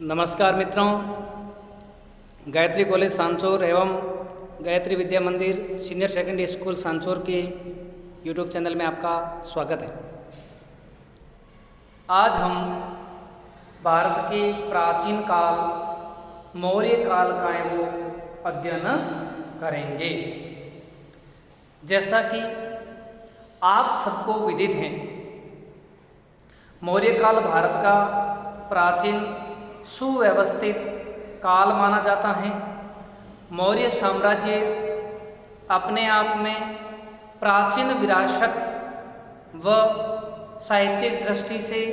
नमस्कार मित्रों, गायत्री कॉलेज सांचौर एवं गायत्री विद्या मंदिर सीनियर सेकेंडरी स्कूल सांचौर के यूट्यूब चैनल में आपका स्वागत है। आज हम भारत के प्राचीन काल मौर्य काल का वो अध्ययन करेंगे। जैसा कि आप सबको विदित है, मौर्य काल भारत का प्राचीन सुव्यवस्थित काल माना जाता है। मौर्य साम्राज्य अपने आप में प्राचीन विरासत व साहित्यिक दृष्टि से,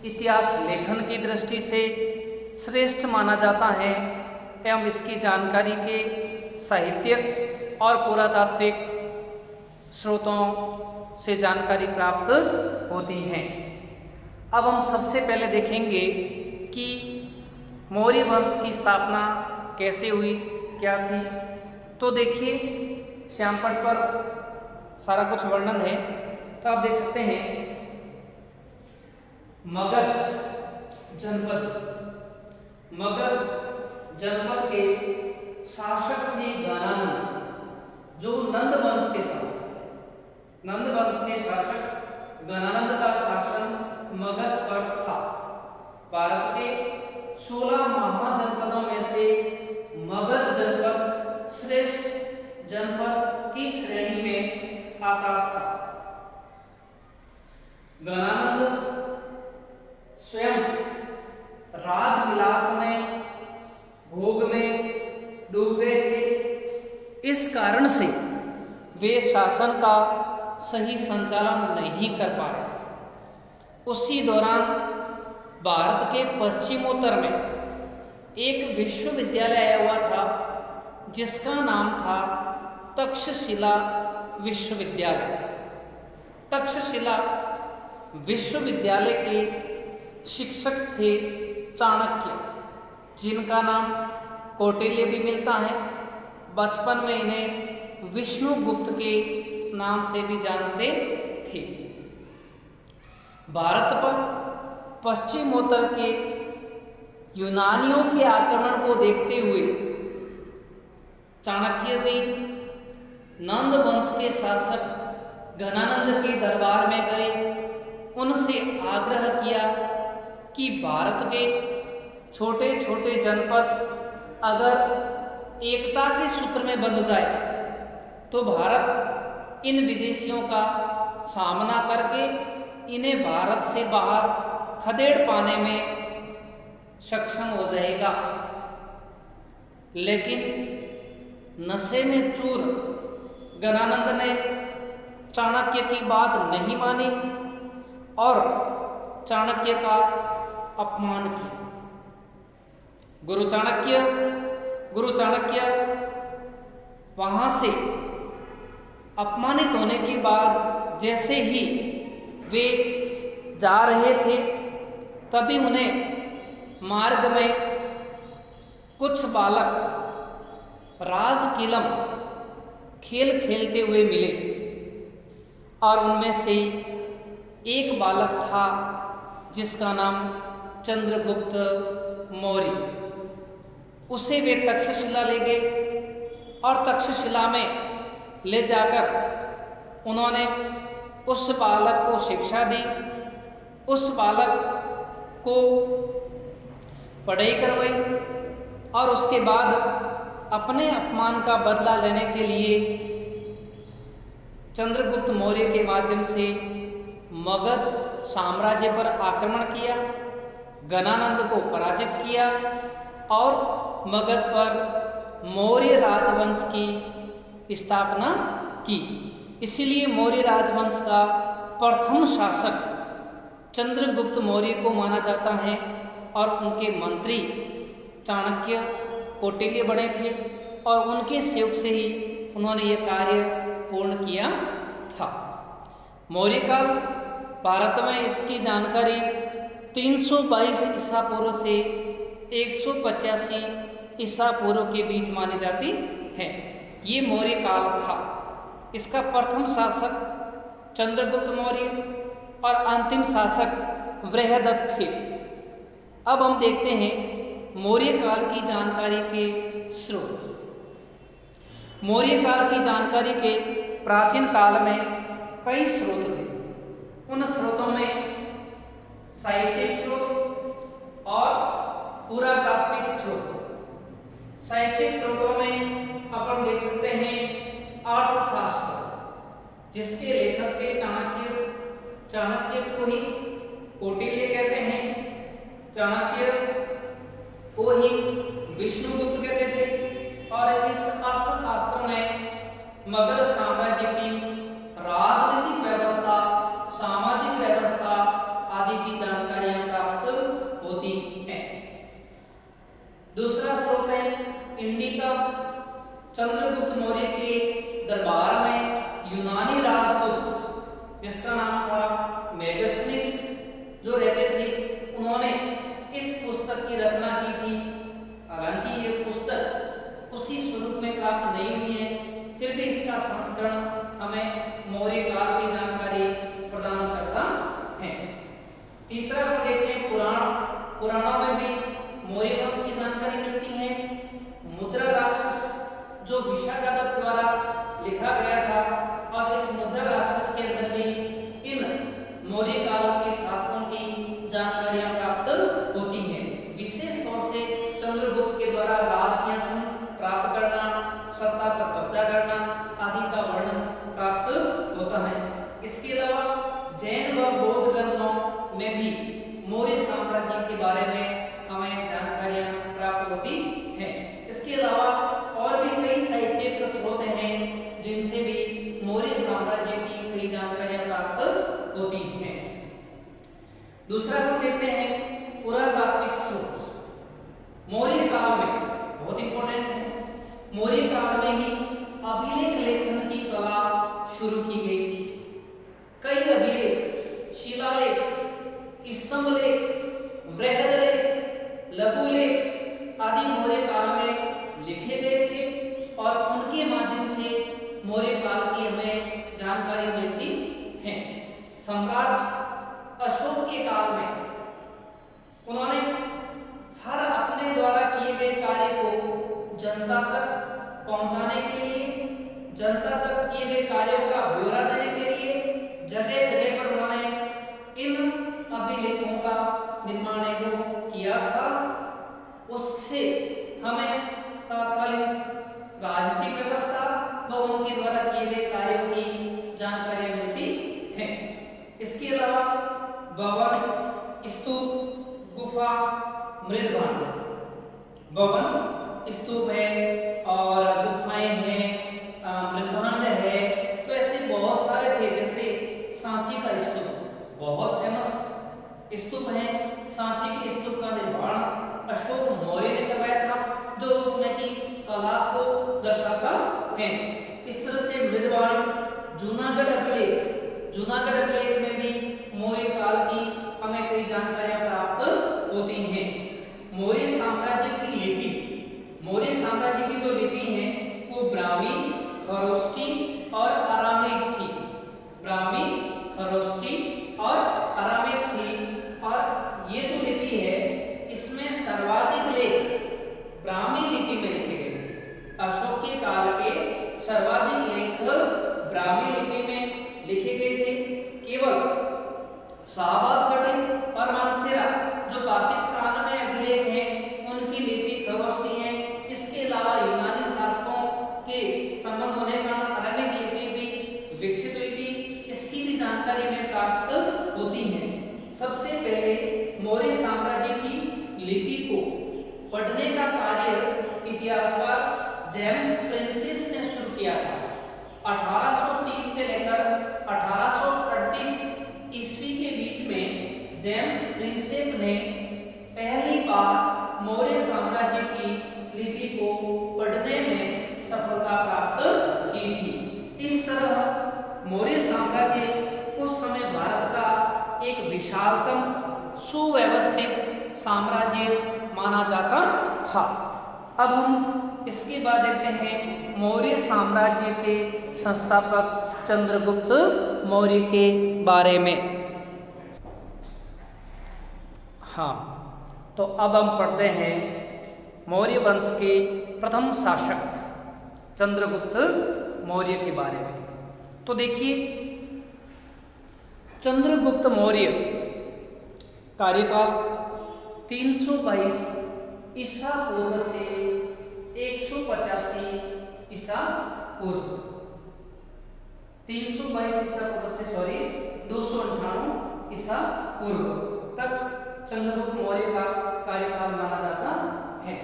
इतिहास लेखन की दृष्टि से श्रेष्ठ माना जाता है एवं इसकी जानकारी के साहित्यिक और पुरातात्विक स्रोतों से जानकारी प्राप्त होती है। अब हम सबसे पहले देखेंगे कि मौर्य वंश की स्थापना कैसे हुई, क्या थी। तो देखिए, श्यामपट पर सारा कुछ वर्णन है, तो आप देख सकते हैं। मगध जनपद के शासक थे गणानंद, जो नंद वंश के शासक थे। नंद वंश के शासक गणानंद का शासन मगध पर था। भारत के 16 महाजनपदों में से मगध जनपद श्रेष्ठ जनपद की श्रेणी में आता था। गणानंद स्वयं राजविलास में, भोग में डूब गए थे। इस कारण से वे शासन का सही संचालन नहीं कर पा रहे थे। उसी दौरान भारत के पश्चिमोत्तर में एक विश्वविद्यालय आया हुआ था, जिसका नाम था तक्षशिला विश्वविद्यालय। तक्षशिला विश्वविद्यालय के शिक्षक थे चाणक्य, जिनका नाम कौटिल्य भी मिलता है। बचपन में इन्हें विष्णुगुप्त के नाम से भी जानते थे। भारत पर पश्चिमोत्तर के यूनानियों के आक्रमण को देखते हुए चाणक्य जी नंद वंश के शासक गणानंद के दरबार में गए। उनसे आग्रह किया कि भारत के छोटे छोटे जनपद अगर एकता के सूत्र में बंध जाए तो भारत इन विदेशियों का सामना करके इन्हें भारत से बाहर खदेड़ पाने में सक्षम हो जाएगा। लेकिन नशे में चूर गणानंद ने चाणक्य की बात नहीं मानी और चाणक्य का अपमान किया। गुरु चाणक्य वहां से अपमानित होने के बाद जैसे ही वे जा रहे थे, तभी उन्हें मार्ग में कुछ बालक राजकीलम खेल खेलते हुए मिले और उनमें से एक बालक था जिसका नाम चंद्रगुप्त मौर्य। उसे वे तक्षशिला ले गए और तक्षशिला में ले जाकर उन्होंने उस बालक को शिक्षा दी। उस बालक को पढ़ाई करवाई और उसके बाद अपने अपमान का बदला लेने के लिए चंद्रगुप्त मौर्य के माध्यम से मगध साम्राज्य पर आक्रमण किया, गणानंद को पराजित किया और मगध पर मौर्य राजवंश की स्थापना की। इसीलिए मौर्य राजवंश का प्रथम शासक चंद्रगुप्त मौर्य को माना जाता है और उनके मंत्री चाणक्य कौटिल्य बने थे और उनके सहयोग से ही उन्होंने ये कार्य पूर्ण किया था। मौर्य काल भारत में इसकी जानकारी 322 ईसा पूर्व से 185 ईसा पूर्व के बीच मानी जाती है। ये मौर्य काल था। इसका प्रथम शासक चंद्रगुप्त मौर्य और अंतिम शासक वृहदत्त थे। अब हम देखते हैं मौर्य काल की जानकारी के स्रोत। मौर्य काल की जानकारी के प्राचीन काल में कई स्रोत थे। उन स्रोतों में साहित्यिक स्रोत और पुरातात्विक स्रोत। साहित्यिक स्रोतों में अपन देख सकते हैं अर्थशास्त्र, जिसके लेखक थे चाणक्य। चाणक्य को ही कौटिल्य कहते हैं, चाणक्य को ही विष्णुगुप्त कहते थे। और इस अर्थशास्त्र में मगध साम्राज्य की राजनीतिक व्यवस्था, सामाजिक व्यवस्था आदि की जानकारियां प्राप्त होती हैं। दूसरा स्रोत है इंडिका। चंद्रगुप्त मौर्य के दरबार में यूनानी राजदूत, जिसका नाम था मेगस्थनीस, जो रहते थे, उन्होंने इस पुस्तक की रचना की थी। हालांकि ये पुस्तक उसी स्वरूप में प्राप्त नहीं हुई है, फिर भी इसका संस्करण हमें मौर्य काल की जानकारी प्रदान करता है। तीसरा हम देखते हैं पुराण। पुराणों में भी मौर्य वंश की जानकारी मिलती है। मुद्रा राक्षस, जो विशाखादत्त द्वारा लिखा गया था, और इस मुद्रा राक्षस के अंदर भी इन मौर्य काल के शासकों की जानकारियां प्राप्त होती हैं। विशेष तौर से चंद्रगुप्त के द्वारा राज सिंहासन प्राप्त करना, सत्ता पर कब्जा करना आदि का वर्णन प्राप्त होता है। इसके अलावा जैन व बौद्ध ग्रंथों में भी मौर्य साम्राज्य के बारे में हमें जानकारियां प्राप्त होती हैं। इसके अलावा और भी कई साहित्यिक स्रोत हैं जिनसे भी मौर्य साम्राज्य की कई जानकारियां प्राप्त होती हैं। दूसरा हम देखते हैं पुरातात्विक स्रोत। मौर्य काल में बहुत इंपॉर्टेंट है, मौर्य काल में ही अभिलेख लेखन की कला शुरू की गई थी। कई अभिलेख, शिलालेख, स्तंभ लेख, वृहद लेख, लघु लेख आदि मौर्य काल में लिखे गए थे, और उनके माध्यम से मौर्य काल की हमें जानकारी मिलती है। सम्राट अशोक के काल में उन्होंने हर अपने द्वारा किए गए कार्य को जनता तक पहुंचाने के लिए, जनता तक किए गए कार्यों का ब्यौरा देने के लिए जगह जगह पर उन्होंने इन अभिलेखों का निर्माण किया था। उससे हमें तत्कालीन राजनीतिक व्यवस्था व उनके द्वारा किए गए कार्यों की जानकारी मिलती है। इसके अलावा भवन, स्तूप, गुफा, मृदभांड, भवन, स्तूप है और गुफाएं हैं, मृदभांड है, तो ऐसे बहुत सारे थे। जैसे सांची का स्तूप बहुत फेमस स्तूप है। सांची के स्तूप का निर्माण अशोक मौर्य ने करवाया था, जो उस समय की कला को दर्शाता है। इस तरह से मृदभांड, जूनागढ़ अभिलेख, जूनागढ़ अभिलेख में भी मौर्य काल की हमें कई जानकारियां प्राप्त होती हैं। मौर्य साम्राज्य की लिपि, मौर्य साम्राज्य की जो लिपि है वो ब्राह्मी, खरोष्ठी और अरामिक थी। ब्राह्मी, खरोष्ठी और अरामिक थी। और ये जो लिपि है इसमें सर्वाधिक लेख ब्राह्मी लिपि में लिखे गए थे। अशोक के काल के सर्वाधिक लेख ब्राह्मी लिपि में लिखे गए थे। केवल शाहबाजगढ़ी और मानसेरा जो पाकिस्तान में अभिलेख हैं उनकी लिपि खरोष्ठी है। इसके अलावा यूनानी शासकों के संबंध होने पर अरामिक लिपि भी विकसित हुई थी। इसकी भी जानकारी में प्राप्त होती है। सबसे पहले मौर्य साम्राज्य की लिपि को पढ़ने का कार्य इतिहासकार जेम्स प्रिंसेस ने शुरू किया था। 1830 से लेकर 1838 ईस्वी के बीच में जेम्स प्रिंसेप ने पहली बार मौर्य साम्राज्य की लिपि को पढ़ने में सफलता प्राप्त की थी। इस तरह मौर्य साम्राज्य उस समय भारत का एक विशालतम सुव्यवस्थित साम्राज्य माना जाता था। अब हम इसके बाद देखते हैं मौर्य साम्राज्य के संस्थापक चंद्रगुप्त मौर्य के बारे में। हाँ, तो अब हम पढ़ते हैं मौर्य वंश के प्रथम शासक चंद्रगुप्त मौर्य के बारे में। तो देखिए, चंद्रगुप्त मौर्य कार्यकाल 322 ईसा पूर्व से 185 ईसा पूर्व, 322 ईसा पूर्व से 298 ईसा पूर्व तक चंद्रगुप्त मौर्य का कार्यकाल माना जाता है।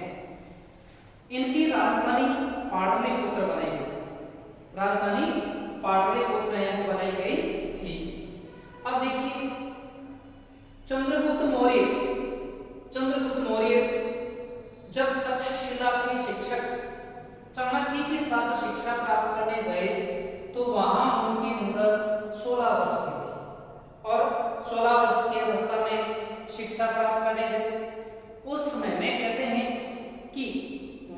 इनकी राजधानी पाटलिपुत्र बनाई गई, राजधानी पाटलिपुत्र यहाँ बनाई गई थी। अब देखिए, चंद्रगुप्त मौर्य जब तक्षशिला के शिक्षक चाणक्य के साथ शिक्षा प्राप्त करने गए तो वहां उनकी उम्र 16 वर्ष की थी और 16 वर्ष की अवस्था में शिक्षा प्राप्त करने गए। उस समय में कहते हैं कि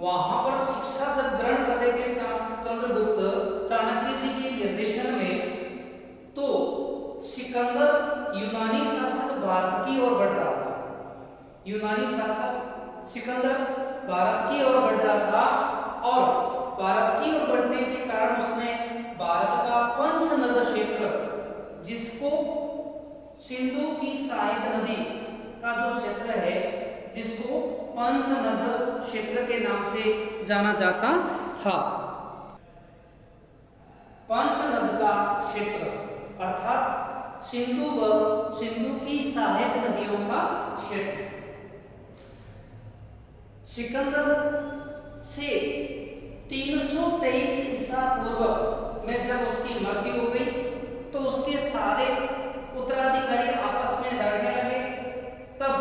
वहां पर शिक्षा जब ग्रहण कर रहे थे चंद्रगुप्त चाणक्य जी के निर्देशन में, तो सिकंदर यूनानी शासक भारत की ओर बढ़ रहा था। यूनानी शासक सिकंदर भारत की ओर बढ़ रहा था और भारत की ओर बढ़ने के कारण उसने भारत का पंचनद क्षेत्र, जिसको सिंधु की सहायक नदी का जो क्षेत्र है, जिसको पंचनद क्षेत्र के नाम से जाना जाता था, पंचनद का क्षेत्र अर्थात सिंधु की सहायक नदियों का क्षेत्र। सिकंदर से 323 ईसा पूर्व में जब उसकी मृत्यु हो गई तो उसके सारे उत्तराधिकारी आपस में लड़ने लगे। तब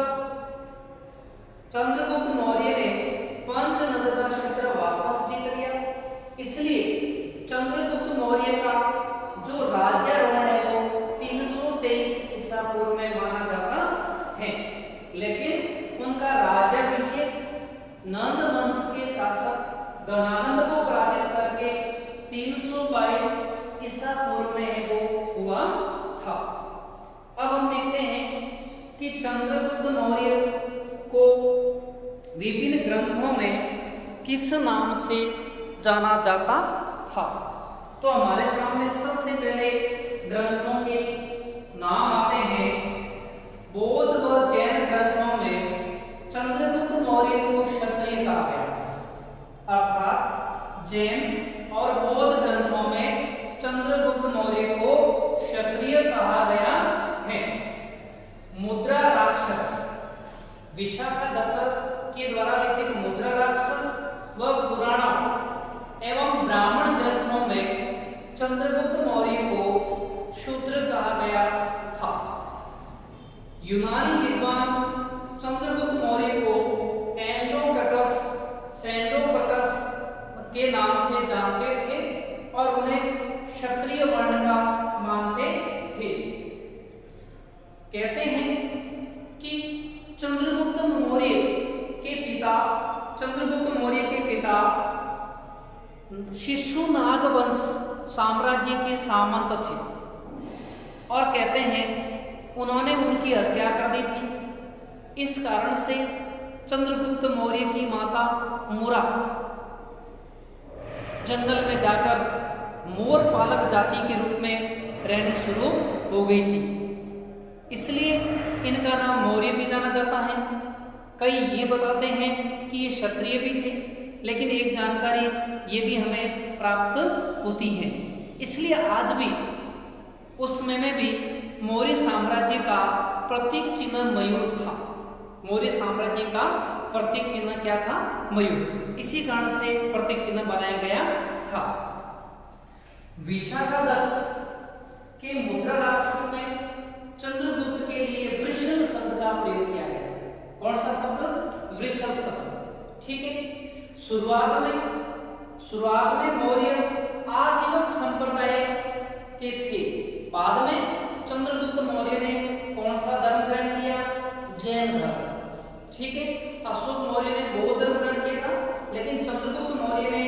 चंद्रगुप्त मौर्य ने पंचनद का क्षेत्र वापस जीत लिया। इसलिए चंद्रगुप्त मौर्य का जो राज्यारोहण है वो 323 ईसा पूर्व में माना जाता है, लेकिन उनका राज्याभिषेक नंद वंश के शासक गणानंद को पराजित करके 322 ईसा पूर्व में वो हुआ था। अब हम देखते हैं कि चंद्रगुप्त मौर्य को विभिन्न ग्रंथों में किस नाम से जाना जाता था। तो हमारे सामने सबसे पहले ग्रंथों के नाम आते हैं। बौद्ध व जैन ग्रंथों में चंद्रगुप्त मौर्य को क्षत्रिय कहा गया, अर्थात जैन और बौद्ध ग्रंथों में चंद्रगुप्त मौर्य को क्षत्रिय कहा गया है। मुद्रा राक्षस, विशाखादत्त के द्वारा लिखित मुद्रा राक्षस व पुराणों एवं ब्राह्मण ग्रंथों में चंद्रगुप्त मौर्य को शूद्र कहा गया था। यूनानी विद्वान चंद्रगुप्त मौर्य को सेंडोकटस के नाम से जानते थे और उन्हें क्षत्रिय वर्ण का मानते थे। कहते हैं कि चंद्रगुप्त मौर्य के पिता शिशुनाग वंश साम्राज्य के सामंत थे और कहते हैं उन्होंने उनकी हत्या कर दी थी। इस कारण से चंद्रगुप्त मौर्य की माता मूरा जंगल में जाकर मोर पालक जाति के रूप में रहनी शुरू हो गई थी, इसलिए इनका नाम मौर्य भी जाना जाता है। कई ये बताते हैं कि ये क्षत्रिय भी थे, लेकिन एक जानकारी ये भी हमें प्राप्त होती है। इसलिए आज भी उस समय में भी मौर्य साम्राज्य का प्रतीक चिन्ह मयूर था। मौर्य साम्राज्य का प्रतीक चिन्ह क्या था? मयूर। इसी कारण से प्रतीक चिन्ह बनाया गया था। विशाखादत्त के मुद्रा राक्षस में चंद्रगुप्त के लिए वृषल शब्द का प्रयोग किया गया। कौन सा शब्द? वृषल शब्द। ठीक है। शुरुआत में मौर्य आजीवन संप्रदाय के थे। बाद में चंद्रगुप्त मौर्य ने कौन सा धर्म ग्रहण किया? जैन धर्म। ठीक है। अशोक मौर्य ने बौद्ध धर्म ग्रहण किया था, लेकिन चंद्रगुप्त मौर्य ने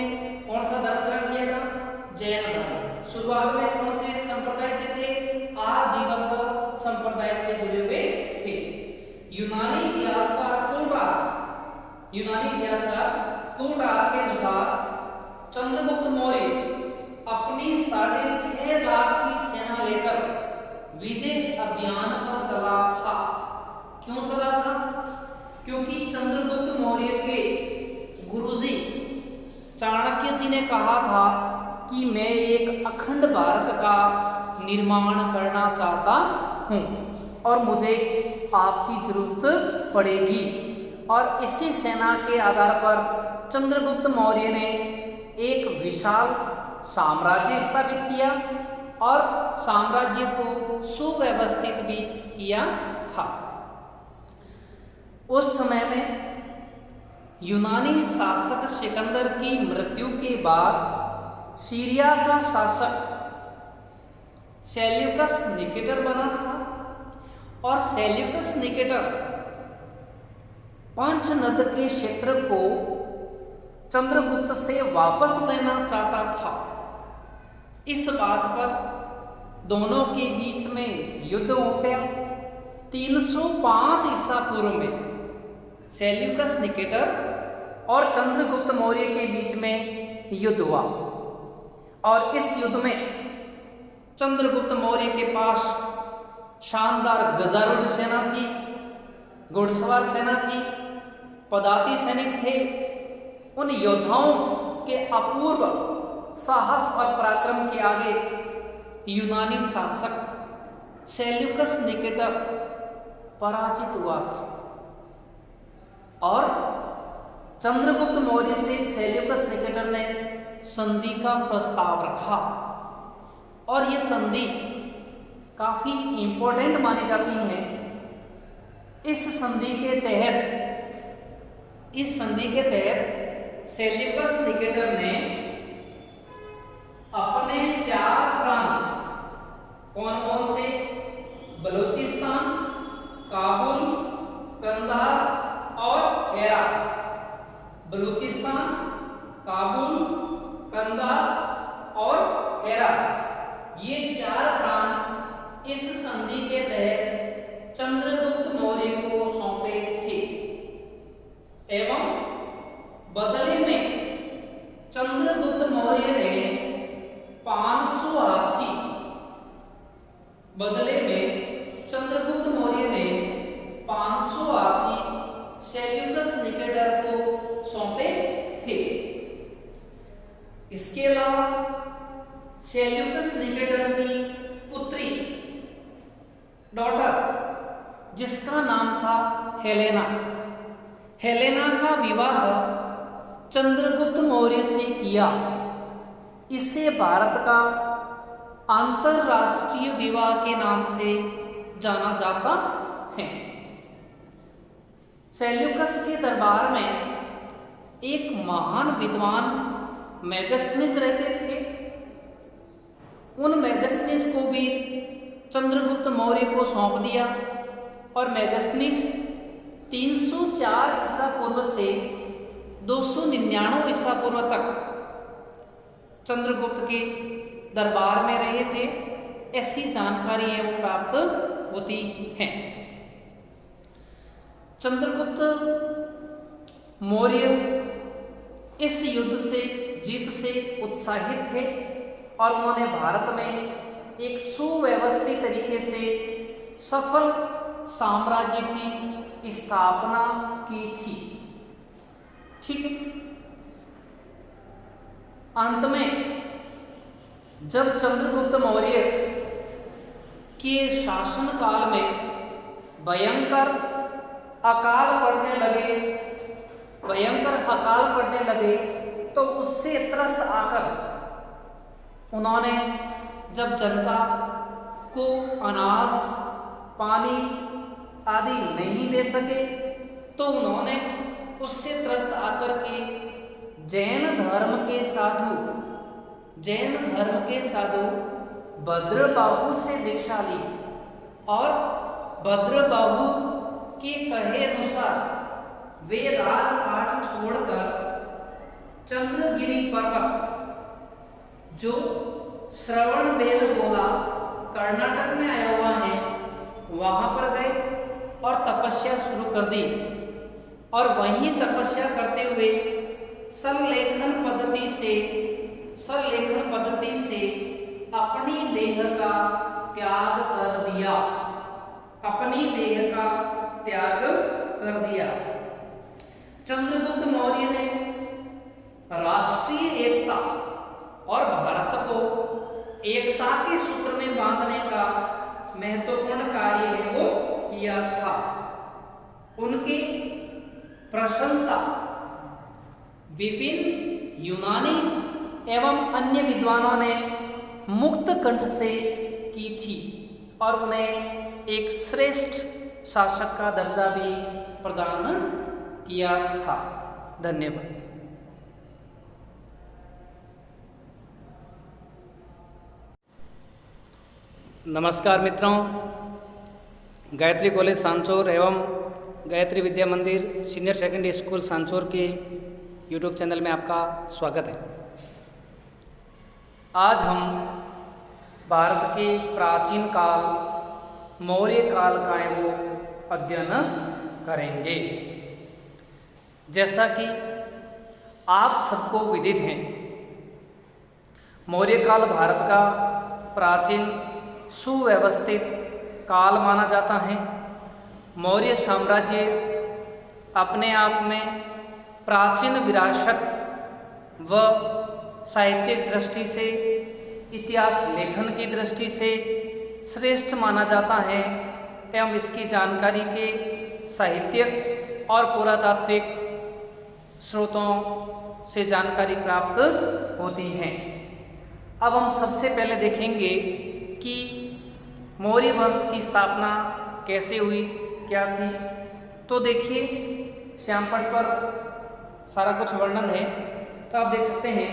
कौन सा धर्म ग्रहण किया था? जैन धर्म। शुरुआत में कौन से संप्रदाय से थे? आजीवक संप्रदाय से जुड़े हुए थे। यूनानी इतिहासकार यूनानी इतिहासकार प्लूटार्क के अनुसार चंद्रगुप्त मौर्य अपनी 6.5 लाख की सेना लेकर विजय अभियान पर चला था। क्यों चला था? क्योंकि चंद्रगुप्त मौर्य के गुरुजी चाणक्य जी ने कहा था कि मैं एक अखंड भारत का निर्माण करना चाहता हूं और मुझे आपकी जरूरत पड़ेगी। और इसी सेना के आधार पर चंद्रगुप्त मौर्य ने एक विशाल साम्राज्य स्थापित किया और साम्राज्य को सुव्यवस्थित भी किया था। उस समय में यूनानी शासक सिकंदर की मृत्यु के बाद सीरिया का शासक सेल्यूकस निकेटर बना था और सेल्यूकस निकेटर पंचनद के क्षेत्र को चंद्रगुप्त से वापस लेना चाहता था। इस बात पर दोनों के बीच में युद्ध हो गया। 305 ईसा पूर्व में सेल्यूकस निकेटर और चंद्रगुप्त मौर्य के बीच में युद्ध हुआ और इस युद्ध में चंद्रगुप्त मौर्य के पास शानदार गजारूढ़ सेना थी, घुड़सवार सेना थी, पदाती सैनिक थे। उन योद्धाओं के अपूर्व साहस और पराक्रम के आगे यूनानी शासक सेल्यूकस निकेटर पराजित हुआ था और चंद्रगुप्त मौर्य से सेल्यूकस निकेटर ने संधि का प्रस्ताव रखा और ये संधि काफी इंपॉर्टेंट मानी जाती है। इस संधि के तहत सेल्यूकस निकेटर ने अपने 4 प्रांत, कौन कौन से? बलूचिस्तान, काबुल, कंधार और हेरात। बलूचिस्तान, काबुल, कंधार और हेरात, ये 4 प्रांत इस संधि के तहत चंद्रगुप्त मौर्य को सौंपे थे एवं बदले में चंद्रगुप्त मौर्य ने 500 हाथी सेल्यूकस निकेटर को सौंपे थे। इसके अलावा सेल्यूकस निकेटर की पुत्री, डॉटर, जिसका नाम था हेलेना का विवाह चंद्रगुप्त मौर्य से किया। इसे भारत का अंतरराष्ट्रीय विवाह के नाम से जाना जाता है। सेल्यूकस के दरबार में एक महान विद्वान मेगस्थनीज रहते थे। उन मेगस्थनीज को भी चंद्रगुप्त मौर्य को सौंप दिया और मेगस्थनीज 304 ईसा पूर्व से 299 ईसा पूर्व तक चंद्रगुप्त के दरबार में रहे थे। ऐसी जानकारी है वो प्राप्त होती है। चंद्रगुप्त मौर्य इस युद्ध से जीत से उत्साहित थे और उन्होंने भारत में एक सुव्यवस्थित तरीके से सफल साम्राज्य की स्थापना की थी। ठीक है। अंत में जब चंद्रगुप्त मौर्य के शासन काल में भयंकर अकाल पड़ने लगे तो उससे त्रस्त आकर उन्होंने जब जनता को अनाज, पानी आदि नहीं दे सके तो उन्होंने उससे त्रस्त आकर के जैन धर्म के साधु भद्रबाहु से दीक्षा ली और भद्रबाहु के कहे अनुसार वे राजपाट छोड़कर चंद्रगिरी पर्वत, जो श्रवणबेलगोला कर्नाटक में आया हुआ है, वहां पर गए और तपस्या शुरू कर दी और वहीं तपस्या करते हुए सल्लेखन पद्धति से अपनी देह का त्याग कर दिया, अपनी देह का त्याग कर दिया। चंद्रगुप्त मौर्य ने राष्ट्रीय एकता और भारत को एकता के सूत्र में बांधने का महत्वपूर्ण कार्य है वो किया था। उनकी प्रशंसा विभिन्न यूनानी एवं अन्य विद्वानों ने मुक्त कंठ से की थी और उन्हें एक श्रेष्ठ शासक का दर्जा भी प्रदान किया था। धन्यवाद। नमस्कार मित्रों, गायत्री कॉलेज सांचौर एवं गायत्री विद्या मंदिर सीनियर सेकेंडरी स्कूल सांचौर के यूट्यूब चैनल में आपका स्वागत है। आज हम भारत के प्राचीन काल मौर्य काल का है वो अध्ययन करेंगे। जैसा कि आप सबको विदित है, मौर्य काल भारत का प्राचीन सुव्यवस्थित काल माना जाता है। मौर्य साम्राज्य अपने आप में प्राचीन विरासत व साहित्यिक दृष्टि से, इतिहास लेखन की दृष्टि से श्रेष्ठ माना जाता है एवं इसकी जानकारी के साहित्यिक और पुरातात्विक स्रोतों से जानकारी प्राप्त होती है। अब हम सबसे पहले देखेंगे कि मौर्य वंश की स्थापना कैसे हुई, क्या थी। तो देखिए, श्यामपट पर सारा कुछ वर्णन है, तो आप देख सकते हैं।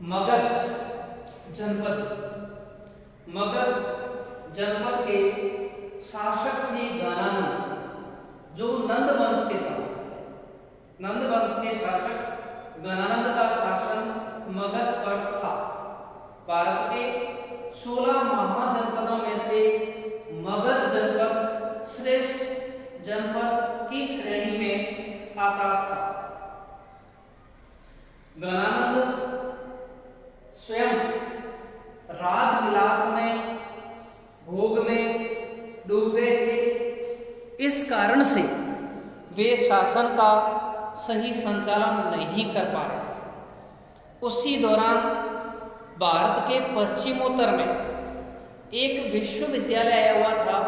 मगध जनपद के शासक थे गणानंद, जो नंद वंश के शासक थे। नंद वंश के शासक गणानंद का शासन मगध पर था। भारत के 16 महाजनपदों में से मगध जनपद श्रेष्ठ जनपद की श्रेणी में आता था। गणानंद स्वयं राजविलास में, भोग में डूब गए थे। इस कारण से वे शासन का सही संचालन नहीं कर पा रहे थे। उसी दौरान भारत के पश्चिमोत्तर में एक विश्वविद्यालय आया हुआ था,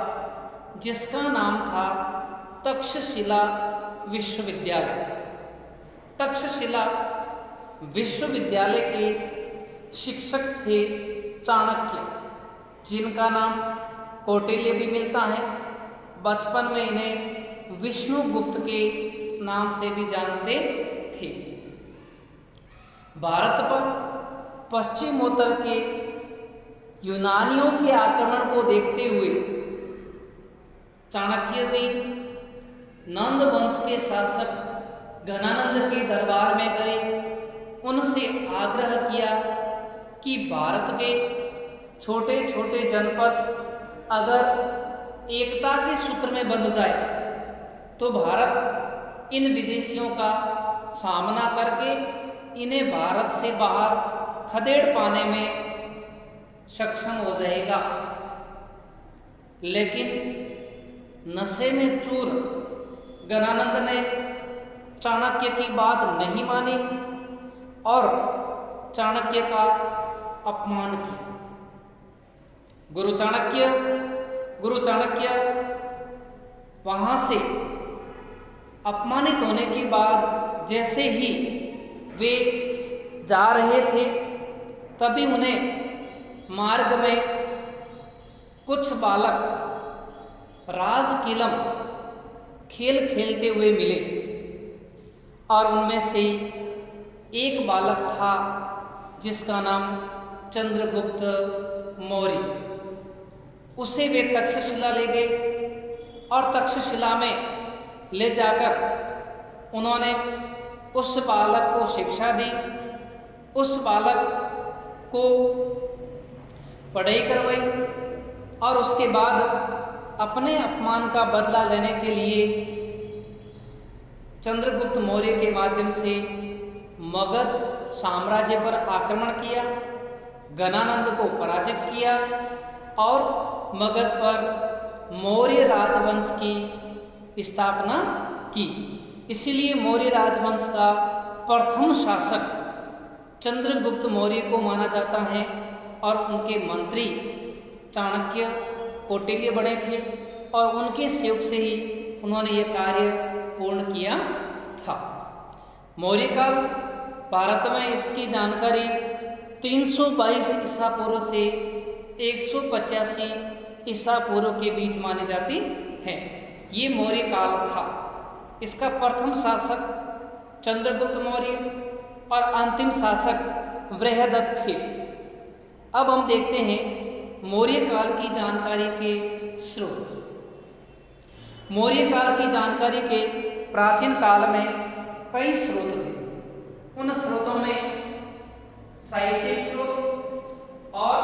जिसका नाम था तक्षशिला विश्वविद्यालय। तक्षशिला विश्वविद्यालय के शिक्षक थे चाणक्य, जिनका नाम कौटिल्य भी मिलता है। बचपन में इन्हें विष्णुगुप्त के नाम से भी जानते थे। भारत पर पश्चिमोत्तर के यूनानियों के आक्रमण को देखते हुए चाणक्य जी नंद वंश के शासक गणानंद के दरबार में गए। उनसे आग्रह किया कि भारत के छोटे छोटे जनपद अगर एकता के सूत्र में बंध जाए तो भारत इन विदेशियों का सामना करके इन्हें भारत से बाहर खदेड़ पाने में सक्षम हो जाएगा। लेकिन नशे में चूर गणानंद ने चाणक्य की बात नहीं मानी और चाणक्य का अपमान किया। गुरु चाणक्य वहां से अपमानित होने के बाद जैसे ही वे जा रहे थे, तभी उन्हें मार्ग में कुछ बालक राजकीलम खेल खेलते हुए मिले और उनमें से एक बालक था जिसका नाम चंद्रगुप्त मौर्य। उसे वे तक्षशिला ले गए और तक्षशिला में ले जाकर उन्होंने उस बालक को शिक्षा दी, उस बालक को पढ़ाई करवाई और उसके बाद अपने अपमान का बदला लेने के लिए चंद्रगुप्त मौर्य के माध्यम से मगध साम्राज्य पर आक्रमण किया, गणानंद को पराजित किया और मगध पर मौर्य राजवंश की स्थापना की। इसीलिए मौर्य राजवंश का प्रथम शासक चंद्रगुप्त मौर्य को माना जाता है और उनके मंत्री चाणक्य कौटिल्य बने थे और उनके सहयोग से ही उन्होंने ये कार्य पूर्ण किया था। मौर्य काल भारत में इसकी जानकारी 322 ईसा पूर्व से 185 ईसा पूर्व के बीच मानी जाती है। ये मौर्य काल था। इसका प्रथम शासक चंद्रगुप्त मौर्य और अंतिम शासक बृहदत्त थे। अब हम देखते हैं मौर्य काल की जानकारी के स्रोत। मौर्य काल की जानकारी के प्राचीन काल में कई स्रोत थे। उन स्रोतों में साहित्यिक स्रोत और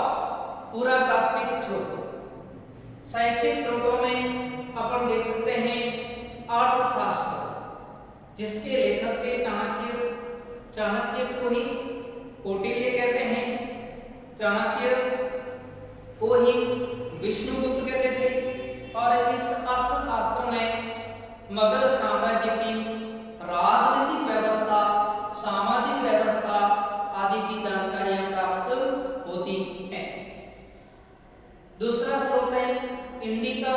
पुरातात्विक स्रोत। साहित्यिक स्रोतों में अपन देख सकते हैं अर्थशास्त्र, जिसके लेखक थे चाणक्य। चाणक्य को ही कौटिल्य कहते हैं, चाणक्य को ही विष्णुगुप्त कहते थे। और इस अर्थशास्त्र में मगध साम्राज्य की राजनीतिक व्यवस्था, सामाजिक व्यवस्था आदि की जानकारियां प्राप्त होती हैं। दूसरा स्रोत है इंडिका।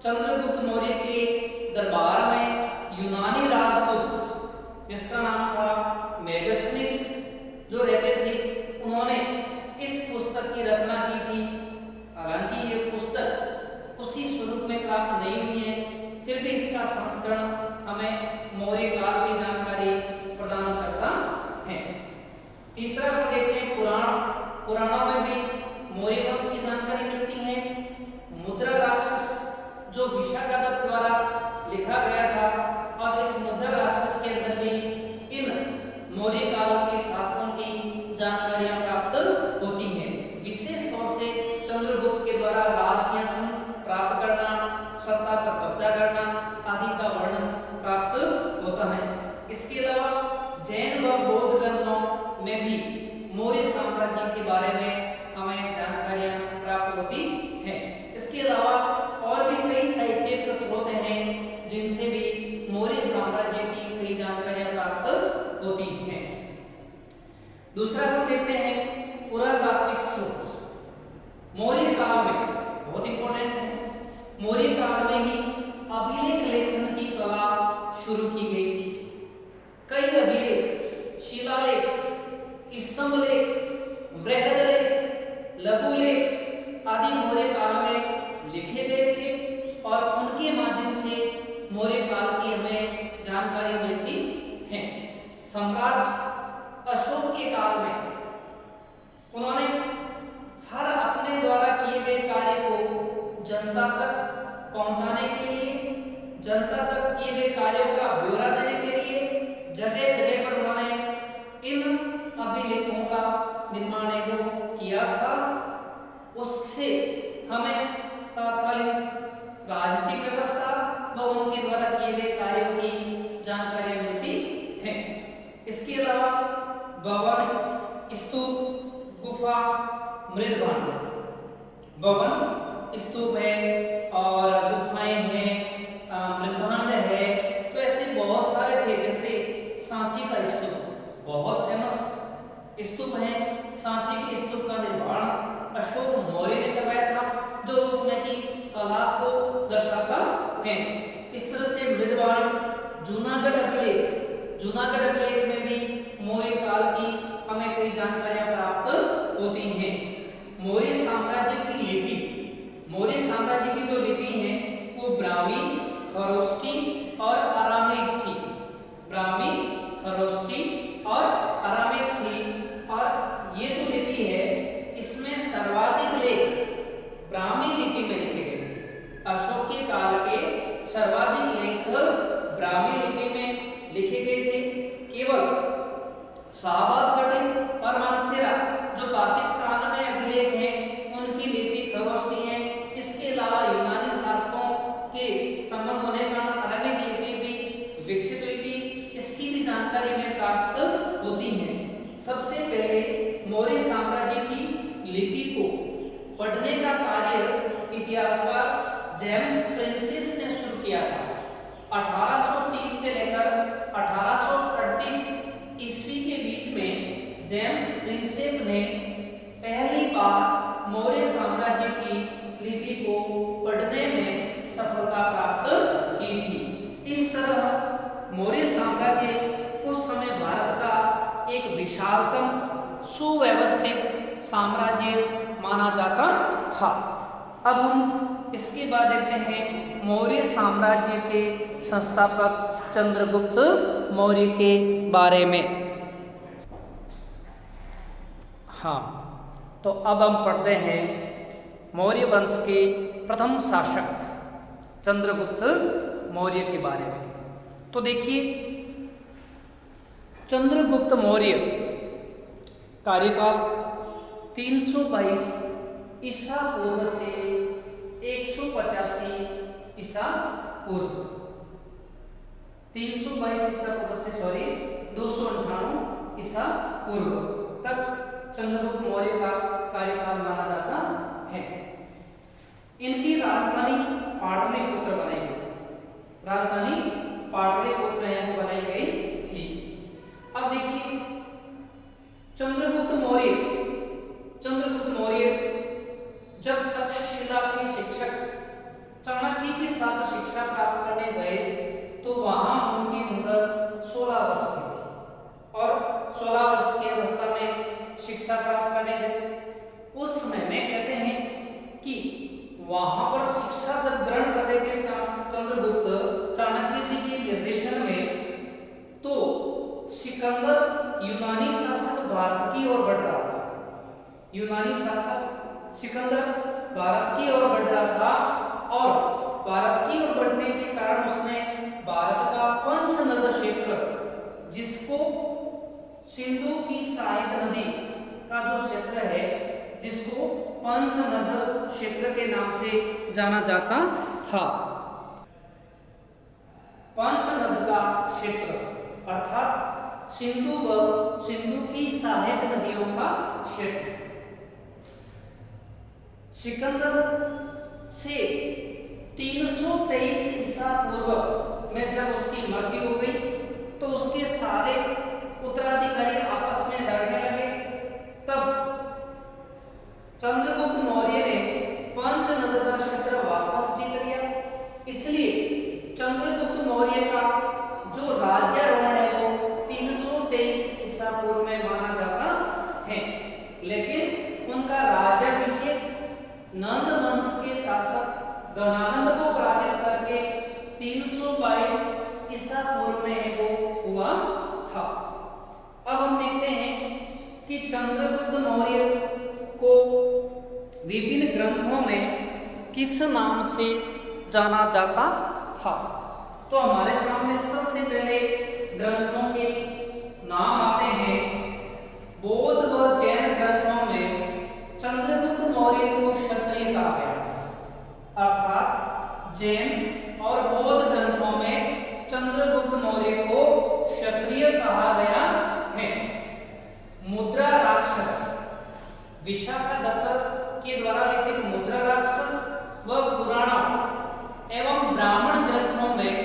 चंद्रगुप्त मौर्य के दरबार में यूनानी राजदूत, जिसका नाम था मेगस्थनीस, जो रहते थे, उन्होंने इस पुस्तक की रचना की थी। हालांकि ये पुस्तक उसी स्वरूप में प्राप्त नहीं हुई है, फिर भी इसका संस्करण हमें मौर्य काल की जानकारी प्रदान करता है। तीसरा हम देखते हैं पुराण। पुराणों में भी मौर्य वंश की जानकारी मिलती है। मुद्रा राक्षस, जो विशाखादत्त द्वारा लिखा गया था, और इस मुद्रा राक्षस के अंदर भी इन मौर्य काल के शासकों की जानकारियां प्राप्त होती हैं। विशेष तौर से चंद्रगुप्त के द्वारा राज सिंहासन प्राप्त करना, सत्ता पर कब्जा करना आदि का वर्णन प्राप्त होता है। इसके अलावा जैन व बौद्ध ग्रंथों में भी मौर्य साम्राज्य के बारे में हमें जानकारियां प्राप्त होती हैं। इसके अलावा और भी कई साहित्यिक स्रोत हैं जिनसे भी मौर्य साम्राज्य की कई जानकारियां प्राप्त होती हैं। दूसरा हम देखते हैं पुरातात्विक स्रोत। मौर्य काल में बहुत इंपॉर्टेंट है, मौर्य काल में ही अभिलेख लेखन की कला शुरू की गई थी। कई अभिलेख, शिलालेख, स्तंभ लेख, बृहद लेख, लघु लेख आदि मौर्य काल में लिखे गए थे और उनके माध्यम से मौर्य काल की हमें जानकारी मिलती है। सम्राट अशोक के काल में उन्होंने हर अपने द्वारा किए गए कार्य को जनता तक पहुंचाने के लिए, जनता तक किए गए कार्यों का ब्यौरा देने के लिए जगह जगह पर उन्होंने इन अभिलेखों का निर्माण किया था। उससे हमें तत्कालीन राजनीतिक व्यवस्था व उनके द्वारा किए गए कार्यों की जानकारी मिलती है। इसके अलावा भवन, स्तूप, गुफा, मृदभांड, भवन, स्तूप है और गुफाएं हैं, मृदभांड है, तो ऐसे बहुत सारे थे। जैसे सांची का स्तूप बहुत फेमस स्तूप है। सांची के स्तूप का निर्माण अशोक मौर्य ने करवाया था, जो उस समय की कला को दर्शाता है। इस तरह से मृदभांड, जूनागढ़ अभिलेख, जूनागढ़ अभिलेख में भी मौर्य काल की हमें कई जानकारियां प्राप्त होती हैं। मौर्य साम्राज्य की लिपि, मौर्य साम्राज्य की जो लिपि है वो ब्राह्मी, खरोष्ठी और अरामिक थी। ब्राह्मी, खरोष्ठी और अरामिक थी। और ये जो लिपि है इसमें सर्वाधिक लेख ब्राह्मी लिपि में लिखे गए थे। अशोक के काल के सर्वाधिक लेख ब्राह्मी लिपि में लिखे गए थे। केवल शाहबाजगढ़ी और मानसेरा जो पाकिस्तान में अभिलेख हैं उनकी लिपि खरोष्ठी है। इसके अलावा यूनानी शासकों के संबंध होने पर अरामिक लिपि भी विकसित इसकी आविष्कार जेम्स प्रिंसेस ने शुरू किया था। 1830 से लेकर 1838 ईस्वी के बीच में जेम्स प्रिंसेप ने पहली बार मौर्य साम्राज्य की लिपि को पढ़ने में सफलता प्राप्त की थी। इस तरह मौर्य साम्राज्य उस समय भारत का एक विशालतम सुव्यवस्थित साम्राज्य माना जाता था। अब हम इसके बाद देखते हैं मौर्य साम्राज्य के संस्थापक चंद्रगुप्त मौर्य के बारे में। हाँ, तो अब हम पढ़ते हैं मौर्य वंश के प्रथम शासक चंद्रगुप्त मौर्य के बारे में। तो देखिए, चंद्रगुप्त मौर्य कार्यकाल 322 ईसा पूर्व से 185 ईसा पूर्व 322 ईसा पूर्व से 298 ईसा पूर्व तक चंद्रगुप्त मौर्य का कार्यकाल माना जाता है। इनकी राजधानी पाटलिपुत्र बनाई गई, राजधानी पाटलिपुत्र यहाँ बनाई गई थी। अब देखिए, चंद्रगुप्त मौर्य जब तक्षशिला के शिक्षक चाणक्य के साथ शिक्षा प्राप्त करने गए तो वहां उनकी उम्र 16 वर्ष की थी और 16 वर्ष की अवस्था में शिक्षा प्राप्त करने गए। उस समय में कहते हैं कि वहां पर शिक्षा जब ग्रहण कर रहे थे चंद्रगुप्त चाणक्य जी के निर्देशन में, तो सिकंदर यूनानी शासक भारत की ओर बढ़ रहा था। यूनानी शासक सिकंदर भारत की ओर बढ़ रहा था और भारत की ओर बढ़ने के कारण उसने भारत का पंचनद क्षेत्र, जिसको सिंधु की सहायक नदी का जो क्षेत्र है, जिसको पंचनद क्षेत्र के नाम से जाना जाता था। पंचनद का क्षेत्र अर्थात सिंधु की सहायक नदियों का क्षेत्र। सिकंदर से 323 ईसा पूर्व में जब उसकी मृत्यु हो गई तो उसके सारे उत्तराधिकारी आपस में लड़ने लगे। तब चंद्रगुप्त मौर्य ने पंचनद का क्षेत्र वापस जीत लिया। इसलिए चंद्रगुप्त मौर्य का जो राज्यारोहण है वो 323 ईसा पूर्व में माना जाता है, लेकिन उनका राज्याभिषेक नंद वंश के शासक गणानंद को पराजित करके 322 ईसा पूर्व में वो हुआ था। अब हम देखते हैं कि चंद्रगुप्त मौर्य को विभिन्न ग्रंथों में किस नाम से जाना जाता था। तो हमारे सामने सबसे पहले ग्रंथों के नाम आते हैं। बौद्ध व जैन ग्रंथों में चंद्रगुप्त मौर्य को क्षत्रिय कहा गया, अर्थात जैन और बौद्ध ग्रंथों में चंद्रगुप्त मौर्य को क्षत्रिय कहा गया है। मुद्रा राक्षस विशाखादत्त के द्वारा लिखित मुद्रा राक्षस व पुराणों एवं ब्राह्मण ग्रंथों में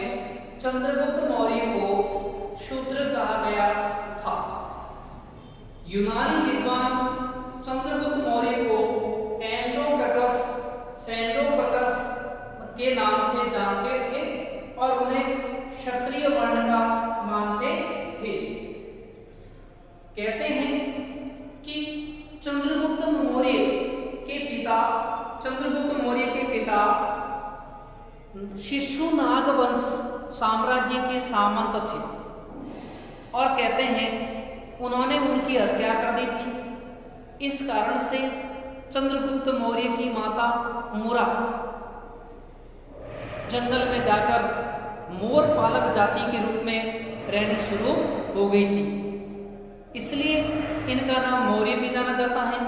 चंद्रगुप्त मौर्य को शूद्र कहा गया था। यूनानी विद्वान चंद्रगुप्त मौर्य को सेंडोकटस के नाम से जानते थे और उन्हें क्षत्रिय वर्ण का मानते थे। कहते हैं कि चंद्रगुप्त मौर्य के पिता शिशुनाग वंश साम्राज्य के सामंत थे और कहते हैं उन्होंने उनकी हत्या कर दी थी। इस कारण से चंद्रगुप्त मौर्य की माता मूरा जंगल में जाकर मोर पालक जाति के रूप में रहनी शुरू हो गई थी, इसलिए इनका नाम मौर्य भी जाना जाता है।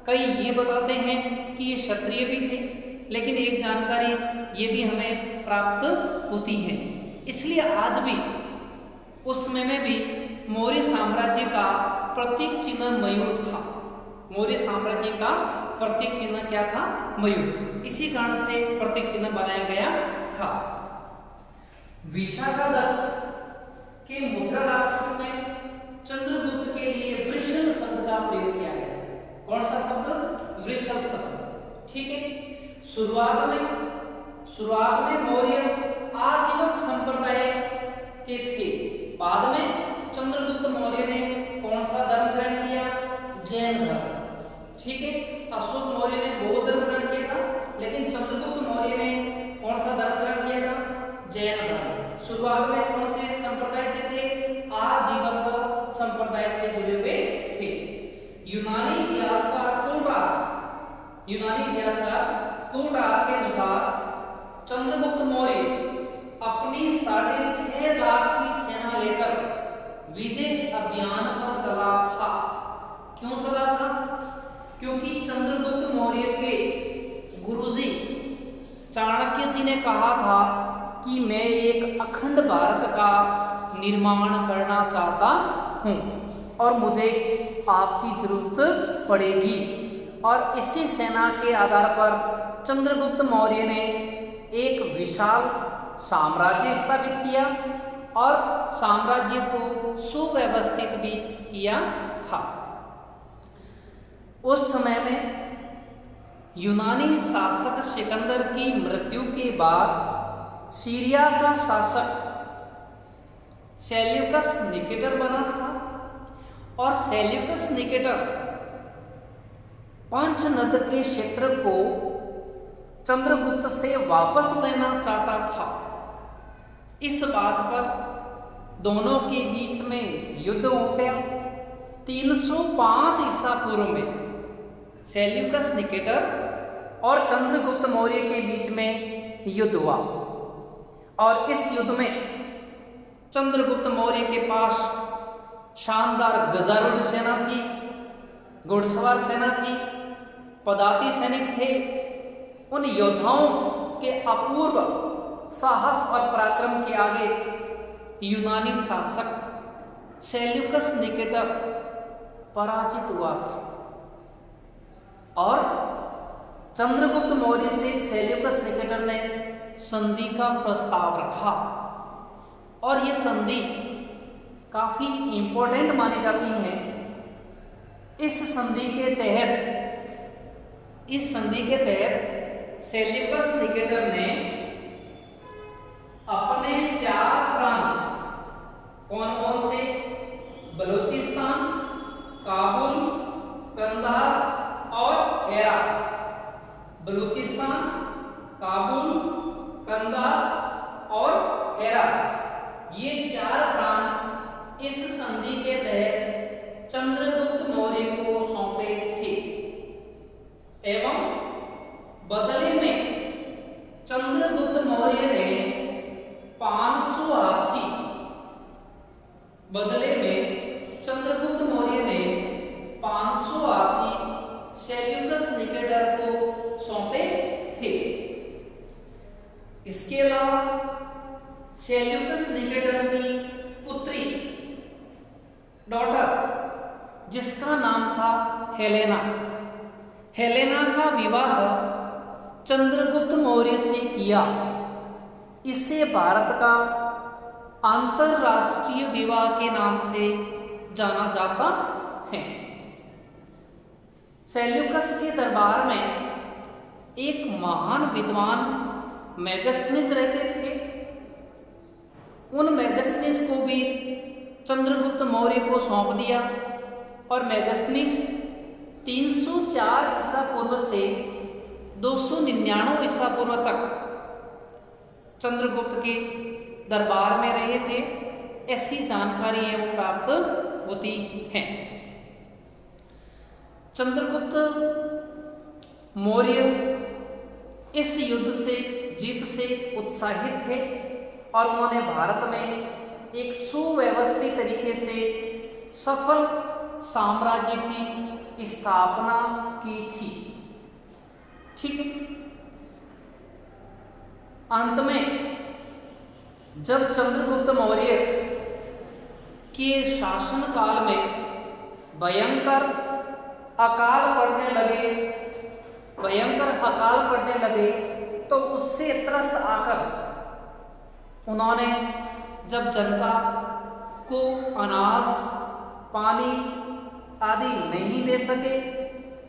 कई ये बताते हैं कि ये क्षत्रिय भी थे, लेकिन एक जानकारी ये भी हमें प्राप्त होती है। इसलिए आज भी उस समय में भी मौर्य साम्राज्य का प्रतीक चिन्ह मयूर था। मौर्य साम्राज्य का प्रतीक चिन्ह क्या था? मयूर। इसी कारण से प्रतीक चिन्ह बनाया गया था। विशाखादत्त के मुद्रा राक्षस में चंद्रगुप्त के लिए वृषल शब्द का प्रयोग किया गया। कौन सा शब्द? वृषल शब्द। ठीक है। शुरुआत में मौर्य आजीवन संप्रदाय के थे। बाद में चंद्रगुप्त मौर्य ने कौन सा धर्म ग्रहण किया? जैन धर्म। ठीक है। अशोक मौर्य ने बौद्ध धर्म ग्रहण किया था, लेकिन चंद्रगुप्त मौर्य ने कौन सा धर्म ग्रहण किया था? जैन धर्म। शुरुआत में कौन से संप्रदाय से थे? आजीवक संप्रदाय से जुड़े हुए थे। यूनानी इतिहासकार प्लूटार्क के अनुसार चंद्रगुप्त मौर्य अपनी 6.5 लाख की सेना लेकर विजय अभियान पर चला था। क्यों चला था? क्योंकि चंद्रगुप्त मौर्य के गुरुजी चाणक्य जी ने कहा था कि मैं एक अखंड भारत का निर्माण करना चाहता हूं और मुझे आपकी जरूरत पड़ेगी। और इसी सेना के आधार पर चंद्रगुप्त मौर्य ने एक विशाल साम्राज्य स्थापित किया और साम्राज्य को सुव्यवस्थित भी किया था। उस समय में यूनानी शासक सिकंदर की मृत्यु के बाद सीरिया का शासक सेल्यूकस निकेटर बना था और सेल्यूकस निकेटर पंचनद के क्षेत्र को चंद्रगुप्त से वापस लेना चाहता था। इस बात पर दोनों के बीच में युद्ध हो गया। 305 ईसा पूर्व में सेल्यूकस निकेटर और चंद्रगुप्त मौर्य के बीच में युद्ध हुआ और इस युद्ध में चंद्रगुप्त मौर्य के पास शानदार गजारूढ़ सेना थी, घुड़सवार सेना थी, पदाती सैनिक थे। उन योद्धाओं के अपूर्व साहस और पराक्रम के आगे यूनानी शासक सेल्यूकस निकेटर पराजित हुआ था और चंद्रगुप्त मौर्य से सेल्यूकस निकेटर ने संधि का प्रस्ताव रखा और यह संधि काफी इंपॉर्टेंट मानी जाती है। इस संधि के तहत सेल्यूकस निकेटर ने अपने 4 प्रांत, कौन कौन से? बलूचिस्तान, काबुल, कंधार और हेरात। बलूचिस्तान, काबुल, कंधार और हेरात, ये 4 प्रांत इस संधि के तहत चंद्रगुप्त मौर्य को सौंपे थे एवं बदले में चंद्रगुप्त मौर्य ने 500 हाथी सेल्यूकस निकेटर को सौंपे थे। इसके अलावा सेल्यूकस निकेटर की पुत्री, डॉटर, जिसका नाम था हेलेना का विवाह चंद्रगुप्त मौर्य से किया। इसे भारत का अंतरराष्ट्रीय विवाह के नाम से जाना जाता है। सेल्यूकस के दरबार में एक महान विद्वान मेगस्थनीज रहते थे। उन मेगस्थनीज को भी चंद्रगुप्त मौर्य को सौंप दिया और मेगस्थनीज 304 ईसा पूर्व से 299 ईसा पूर्व तक चंद्रगुप्त के दरबार में रहे थे। ऐसी जानकारी एवं प्राप्त होती है। चंद्रगुप्त मौर्य इस युद्ध से जीत से उत्साहित थे और उन्होंने भारत में एक सुव्यवस्थित तरीके से सफल साम्राज्य की स्थापना की थी। ठीक है। अंत में जब चंद्रगुप्त मौर्य के शासन काल में भयंकर अकाल पड़ने लगे भयंकर अकाल पड़ने लगे तो उससे त्रस्त आकर उन्होंने जब जनता को अनाज पानी आदि नहीं दे सके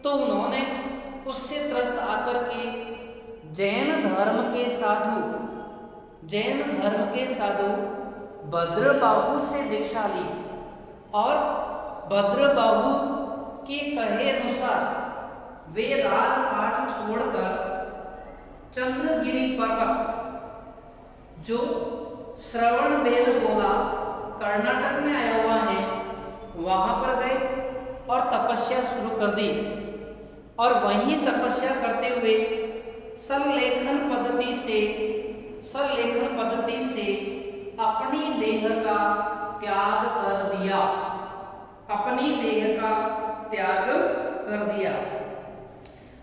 तो उन्होंने उससे त्रस्त आकर के जैन धर्म के साधु भद्रबाहु से दीक्षा ली और भद्रबाहु के कहे अनुसार वे राजपाट छोड़कर चंद्रगिरी पर्वत जो श्रवणबेलगोला कर्नाटक में आया हुआ है वहां पर गए और तपस्या शुरू कर दी और वहीं तपस्या करते हुए सल्लेखन पद्धति से अपनी देह का त्याग कर दिया।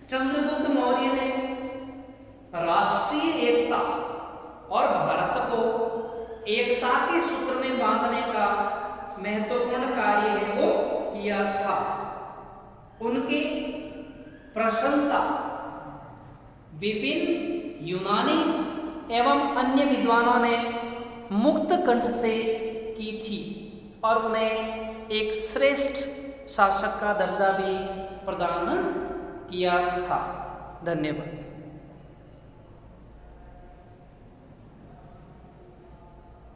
चंद्रगुप्त मौर्य ने राष्ट्रीय एकता और भारत को एकता के सूत्र में बांधने का महत्वपूर्ण कार्य है वो किया था। उनकी प्रशंसा विभिन्न यूनानी एवं अन्य विद्वानों ने मुक्त कंठ से की थी और उन्हें एक श्रेष्ठ शासक का दर्जा भी प्रदान किया था। धन्यवाद।